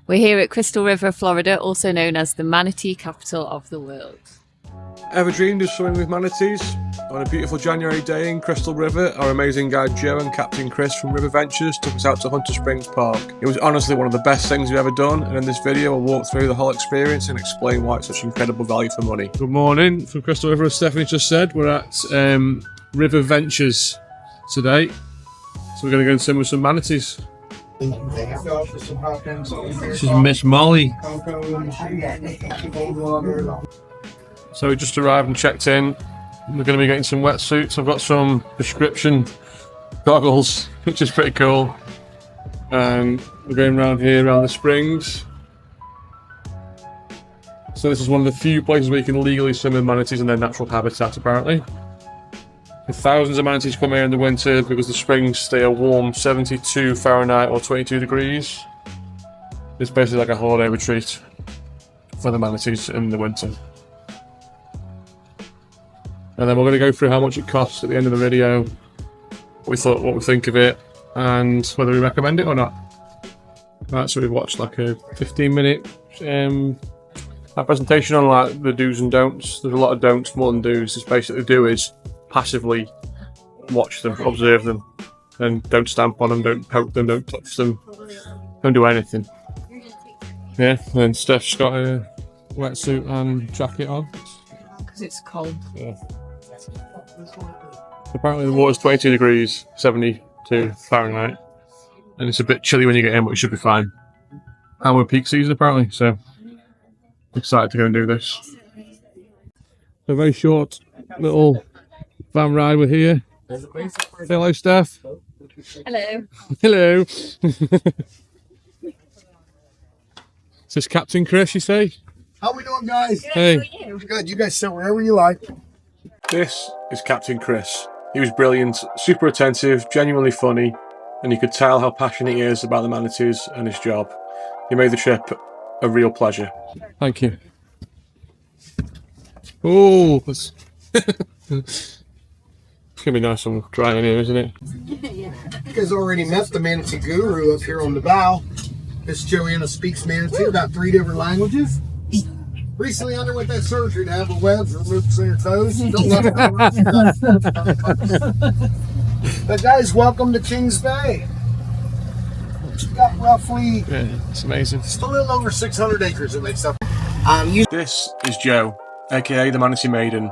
We're here at Crystal River, Florida, also known as the Manatee capital of the world. Ever dreamed of swimming with manatees? On a beautiful January day in Crystal River, our amazing guide Joe and Captain Chris from River Ventures took us out to Hunter Springs Park. It was honestly one of the best things we've ever done, and in this video I'll walk through the whole experience and explain why it's such incredible value for money. Good morning from Crystal River, as Stephanie just said. We're at River Ventures today, so we're going to go and swim with some manatees. This is Miss Molly. So we just arrived and checked in. We're going to be getting some wetsuits. I've got some prescription goggles, which is pretty cool. And we're going around here, around the springs. So this is one of the few places where you can legally swim with manatees in their natural habitat, apparently. And thousands of manatees come here in the winter because the springs stay a warm 72 Fahrenheit or 22 degrees. It's basically like a holiday retreat for the manatees in the winter. And then we're going to go through how much it costs at the end of the video, what we think of it, and whether we recommend it or not. Right, so we've watched like a 15-minute presentation on like the do's and don'ts. There's a lot of don'ts more than do's. It's basically do is passively watch them, observe them, and don't stamp on them, don't poke them, don't touch them, don't do anything. Yeah, and then Steph's got a wetsuit and jacket on. Because it's cold. Yeah. Apparently the water's 22 degrees, 72 Fahrenheit, and it's a bit chilly when you get in, but it should be fine. And we're peak season apparently, so excited to go and do this. A very short little van ride, we're here. Say hello, Steph. Hello. Hello. Is this Captain Chris, you say? How we doing, guys? Hey. Good. You guys sit wherever you like. This is Captain Chris. He was brilliant, super attentive, genuinely funny, and you could tell how passionate he is about the manatees and his job. He made the trip a real pleasure. Thank you. Oh, it's gonna be nice and dry in here, isn't it? You guys already met the manatee guru up here on the bow. Miss Joanna speaks manatee about 3 different languages. Recently underwent that surgery to have the webs removed from your toes. But guys, welcome to Kings Bay. We've got roughly, Yeah, it's amazing. just a little over 600 acres it makes up. This is Jo, aka the Manatee Maiden.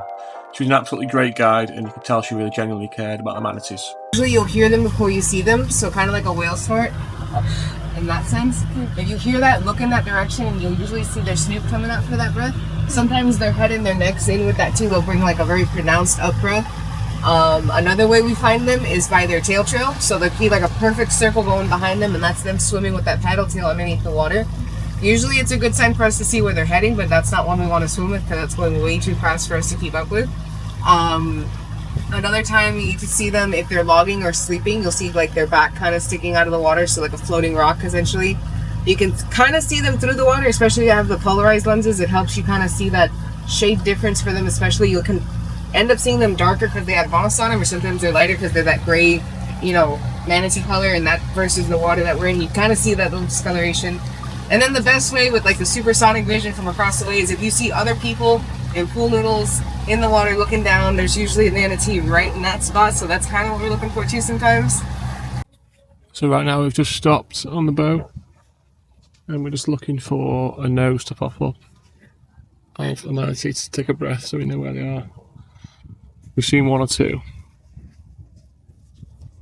She was an absolutely great guide, and you could tell she really genuinely cared about the manatees. Usually you'll hear them before you see them, so kind of like a whale snort in that sense. If you hear that, look in that direction and you'll usually see their snoot coming out for that breath. Sometimes their head and their necks in with that too. They'll bring like a very pronounced up breath. Another way we find them is by their tail trail. So there'll be like a perfect circle going behind them, and that's them swimming with that paddle tail underneath the water. Usually it's a good sign for us to see where they're heading, but that's not one we want to swim with because that's going way too fast for us to keep up with. Another time you can see them if they're logging or sleeping. You'll see like their back kind of sticking out of the water, so like a floating rock essentially. You can kind of see them through the water, especially if you have the polarized lenses. It helps you kind of see that shade difference for them, especially you can end up seeing them darker because they have moss on them, or sometimes they're lighter because they're that gray, you know, manatee color, and that versus the water that we're in, you kind of see that little discoloration. And then the best way with like the supersonic vision from across the way is if you see other people in pool noodles in the water looking down, there's usually a manatee right in that spot, so that's kind of what we're looking for too sometimes. So right now we've just stopped on the boat, and we're just looking for a nose to pop up of a manatee to take a breath so we know where they are. We've seen one or two.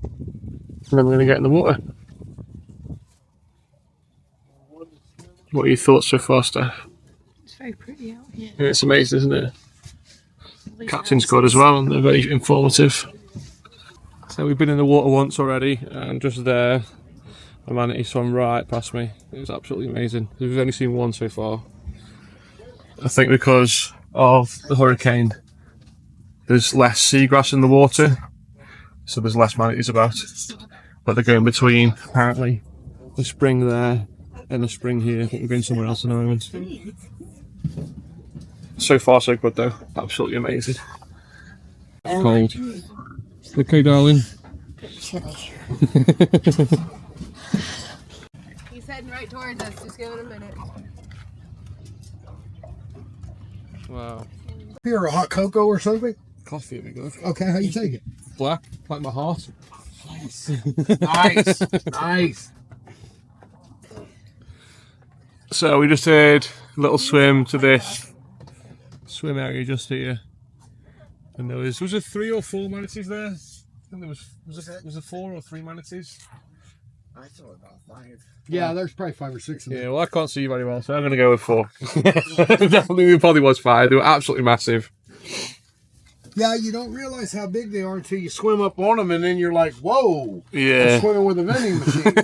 And then we're going to get in the water. What are your thoughts so far, Steph? It's very pretty out here. Yeah, it's amazing, isn't it? Captain's good as well, and they're very informative. So we've been in the water once already, and just there, a manatee swam right past me. It was absolutely amazing. We've only seen one so far. I think because of the hurricane, there's less seagrass in the water, so there's less manatees about. But they're going between, apparently, the spring there and the spring here. I think we're going somewhere else in a moment. So far so good though, absolutely amazing. Cold. Okay, darling. Chilly. He said heading right towards us. Just give it a minute. Wow. Here, a hot cocoa or something? Coffee would be good. Okay, how you take it? Black, like my heart. Nice. Nice. Nice. So we just had a little swim to this swim area just here. And there was there 3 or 4 manatees there? I think there was there 4 or 3 manatees? I thought about 5. Yeah, there's probably 5 or 6 of them. Yeah, well I can't see you very well, so I'm going to go with 4. Definitely, there probably was 5. They were absolutely massive. Yeah, you don't realize how big they are until you swim up on them, and then you're like, whoa. Yeah. I'm swimming with a vending machine.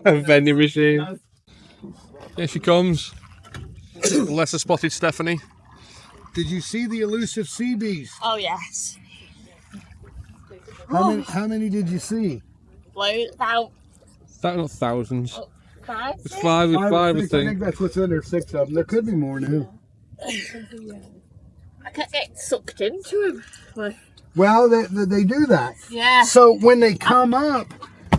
A vending machine. Here she comes. Lesser spotted Stephanie. Did you see the elusive sea beast? Oh yes. How many did you see? About Not thousands. 5. It's 5, it's 5 I I think think. that's what's in there, 6 of them. There could be more now. I kept getting sucked into him. Well, they do that. Yeah. So when they come up,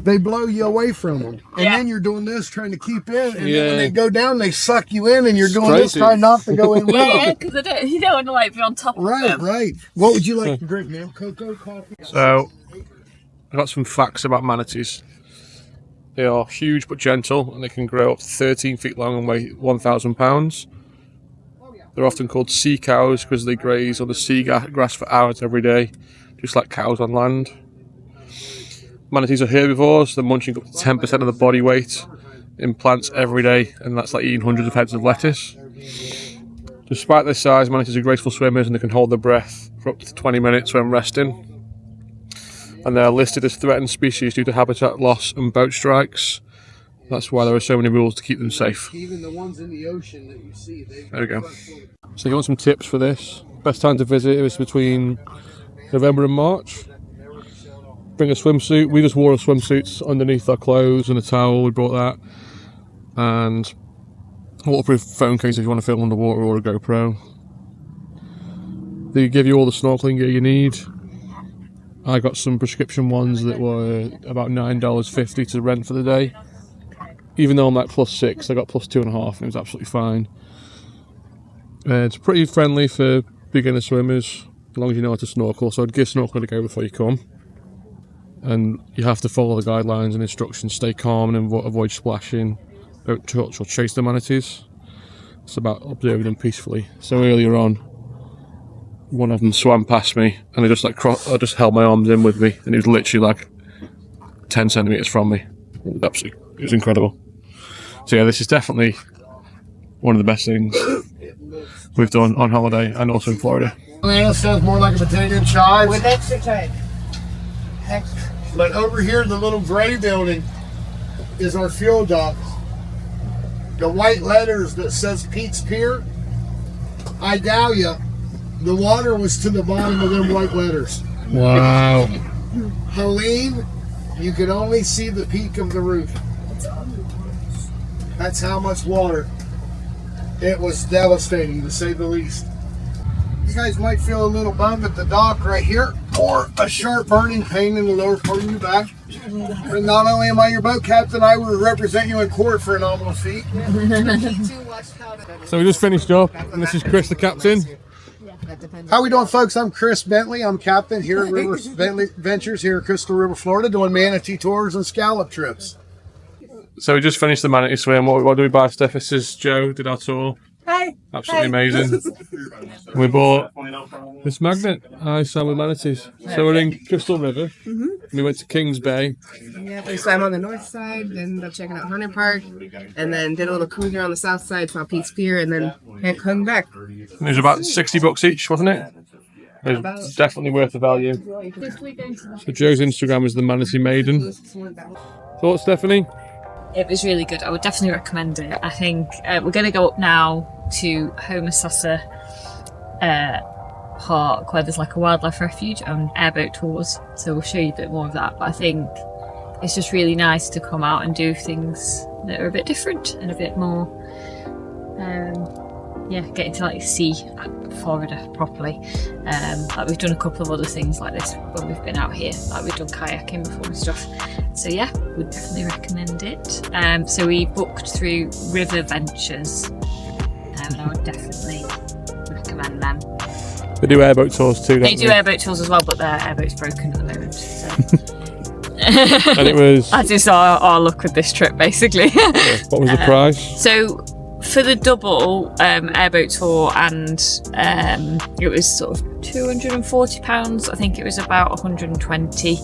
they blow you away from them. And Yeah. then you're doing this, trying to keep in. And then Yeah. when they go down, they suck you in, and you're doing this, Crazy. trying not to go in with Yeah, them. because you don't want to like be on top of Right, them. right. What would you like to drink, ma'am? Cocoa, coffee? So, I got some facts about manatees. They are huge but gentle, and they can grow up to 13 feet long and weigh 1,000 pounds. They're often called sea cows because they graze on the sea grass for hours every day, just like cows on land. Manatees are herbivores. They're munching up to 10% of the body weight in plants every day, and that's like eating hundreds of heads of lettuce. Despite their size, manatees are graceful swimmers, and they can hold their breath for up to 20 minutes when resting. And they are listed as threatened species due to habitat loss and boat strikes. That's why there are so many rules to keep them safe. Even the ones in the ocean that you see. There we go. So you want some tips for this? Best time to visit is between November and March. Bring a swimsuit. We just wore our swimsuits underneath our clothes and a towel. We brought that. And a waterproof phone case if you want to film underwater, or a GoPro. They give you all the snorkeling gear you need. I got some prescription ones that were about $9.50 to rent for the day. Even though I'm like +6, I got +2.5, and it was absolutely fine. It's pretty friendly for beginner swimmers, as long as you know how to snorkel. So I'd give snorkeling a go before you come. And you have to follow the guidelines and instructions. Stay calm and avoid splashing. Don't touch or chase the manatees. It's about observing them peacefully. So earlier on, one of them swam past me, and I just held my arms in with me, and he was literally like 10 centimeters from me. It was incredible. So yeah, this is definitely one of the best things we've done on holiday, and also in Florida. Atlanta sounds more like a potato and chives. With extra time. But over here, the little gray building is our fuel dock. The white letters that says Pete's Pier, I doubt you, the water was to the bottom of them white letters. Wow. Helene, you could only see the peak of the roof. That's how much water. It was devastating, to say the least. You guys might feel a little bummed at the dock right here, or a sharp burning pain in the lower part of your back. But not only am I your boat captain, I will represent you in court for a nominal fee. So we just finished up, and this is Chris, the captain. How we doing, folks? I'm Chris Bentley. I'm captain here at River Bentley Ventures here in Crystal River, Florida, doing manatee tours and scallop trips. So we just finished the manatee swim. What do we buy, Steph? This is Joe, did our tour. Hi. Absolutely amazing. We bought this magnet. I swam with manatees. So we're in Crystal River. We went to Kings Bay. Yeah, we swam on the north side, then ended up checking out Hunter Park, and then did a little cruise here on the south side, saw Pete's Pier, and then hung back. It was about $60 each, wasn't it? It was definitely worth the value. So Joe's Instagram is the Manatee Maiden. Thoughts, Stephanie? It was really good. I would definitely recommend it. I think we're going to go up now to Homosassa Park, where there's like a wildlife refuge and airboat tours. So we'll show you a bit more of that. But I think it's just really nice to come out and do things that are a bit different and a bit more yeah, getting to like see Florida properly. Like we've done a couple of other things like this when we've been out here, like we've done kayaking before and stuff. So yeah, would definitely recommend it. So we booked through River Ventures, and I would definitely recommend them. They do airboat tours too, don't they? They do airboat tours as well, but their airboat's broken at the moment. So. And it was... That is our luck with this trip, basically. What was the price? So for the double airboat tour, and it was sort of £240. I think it was about 120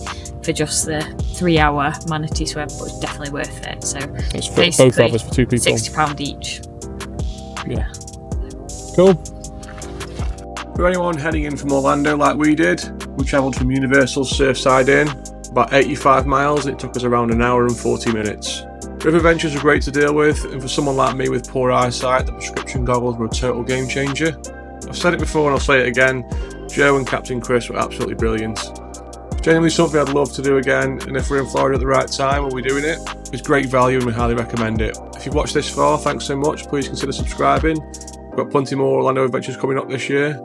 for just the 3-hour Manatee swim, but it's definitely worth it. So It's for both of us, for 2 people. £60 each. Yeah. Cool. For anyone heading in from Orlando like we did, we travelled from Universal's Surfside in, about 85 miles, and it took us around an hour and 40 minutes. River Ventures were great to deal with, and for someone like me with poor eyesight, the prescription goggles were a total game changer. I've said it before and I'll say it again, Joe and Captain Chris were absolutely brilliant. It's genuinely something I'd love to do again, and if we're in Florida at the right time, we'll be doing it. It's great value and we highly recommend it. If you've watched this far, thanks so much, please consider subscribing. We've got plenty more Orlando adventures coming up this year.